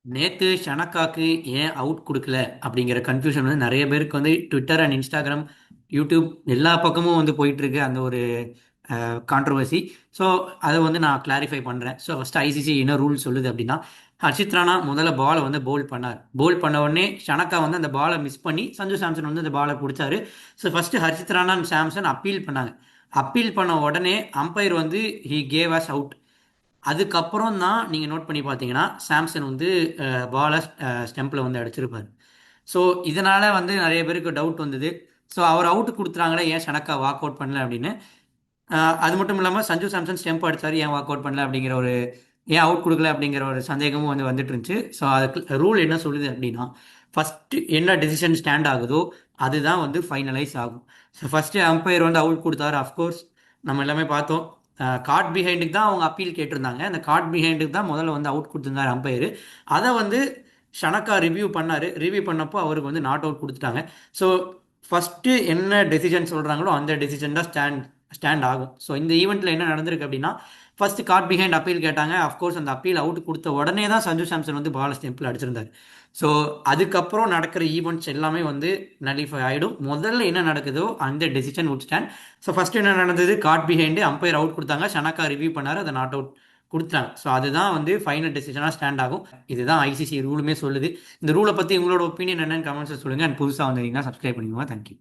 நேத்து ஷனக்காக்கு ஏன் அவுட் குடுக்கல அப்படிங்கிற கன்ஃபியூஷன் வந்து நெறைய பேருக்கு வந்து ட்விட்டர் அண்ட் இன்ஸ்டாகிராம், யூடியூப் எல்லா பக்கமும் வந்து போயிட்டு இருக்கு அந்த ஒரு கான்ட்ரோவர்சி. ஸோ அதை வந்து நான் கிளாரிஃபை பண்றேன். ஸோ ஃபர்ஸ்ட் ஐசிசி என்ன ரூல் சொல்லுது அப்படின்னா, ஹர்ஷித் ராணா முதல்ல பாலை வந்து போல் பண்ணார். போல் பண்ண உடனே ஷனக்கா வந்து அந்த பாலை மிஸ் பண்ணி சஞ்சு சாம்சன் வந்து அந்த பாலை பிடிச்சாரு. So first Harshit Rana and Samson appeal பண்ணாங்க. அப்பீல் பண்ண உடனே அம்பையர் வந்து ஹி கேவ் அஸ் அவுட். அதுக்கப்புறம் தான் நீங்கள் நோட் பண்ணி பார்த்தீங்கன்னா சாம்சன் வந்து பாலை ஸ்டெம்பில் வந்து அடிச்சிருப்பார். ஸோ இதனால் வந்து நிறைய பேருக்கு டவுட் வந்தது. ஸோ அவர் அவுட் கொடுத்துறாங்களே ஏன் ஷனக்கா வாக் அவுட் பண்ணல அப்படின்னு. அது மட்டும் இல்லாமல் சஞ்சு சாம்சன் ஸ்டெம்ப் அடிச்சாரு ஏன் வாக் அவுட் பண்ணல அப்படிங்கிற ஒரு, ஏன் அவுட் கொடுக்கல அப்படிங்கிற ஒரு சந்தேகமும் வந்து வந்துட்டு இருந்துச்சு. ஸோ அதுக்கு ரூல் என்ன சொல்லுது அப்படின்னா, ஃபர்ஸ்ட் என்ன டெசிஷன் ஸ்டாண்ட் ஆகுதோ அதுதான் வந்து ஃபைனலைஸ் ஆகும். ஸோ ஃபர்ஸ்ட் அம்பையர் வந்து அவுட் கொடுத்தாரு. அஃப்கோர்ஸ் நம்ம எல்லாமே பார்த்தோம். கார்ட் பிஹைண்டுக்கு தான் அவங்க அப்பீல் கேட்டிருந்தாங்க. அந்த கார்ட் பிஹைண்டுக்கு தான் முதல்ல வந்து அவுட் கொடுத்துருந்தாரு அம்பையர். அதை வந்து ஷனக்கா ரிவ்யூ பண்ணாரு. ரிவ்யூ பண்ணப்போ அவருக்கு வந்து நாட் அவுட் கொடுத்துட்டாங்க. ஸோ ஃபஸ்ட்டு என்ன டெசிஷன் சொல்கிறாங்களோ அந்த டெசிஷன் தான் ஸ்டாண்ட் ஆகும். ஸோ இந்த ஈவெண்ட்டில் என்ன நடந்திருக்கு அப்படின்னா, ஃபர்ஸ்ட் கார்ட் பிஹைண்ட் அப்பீல் கேட்டாங்க. அஃப்கோர்ஸ் அந்த அப்பீல் அவுட் கொடுத்த உடனே தான் சஞ்சு சாம்சன் வந்து பால ஸ்டெம்பில் அடிச்சிருந்தார். ஸோ அதுக்கப்புறம் நடக்கிற ஈவெண்ட்ஸ் எல்லாமே வந்து நலிஃபை ஆகிடும். முதல்ல என்ன நடக்குதோ அந்த decision would stand. So first என்ன நடந்தது, கார்ட் பிஹைண்டு அம்பையர் அவுட் கொடுத்தாங்க. ஷனக்கா ரிவ்யூ பண்ணார், அதை நாட் அவுட் கொடுத்தாங்க. ஸோ அதுதான் வந்து ஃபைனல் டெசிஷனாக ஸ்டாண்ட் ஆகும். இதுதான் ஐசிசி ரூலுமே சொல்லுது. இந்த ரூலை பற்றி உங்களோட ஒப்பீனியன் என்னன்னு கமெண்ட்ஸில் சொல்லுங்கள். அண்ட் புதுசாக வந்தீங்கன்னா சப்ஸ்கிரைப் பண்ணிக்கோங்க. தேங்க்யூ.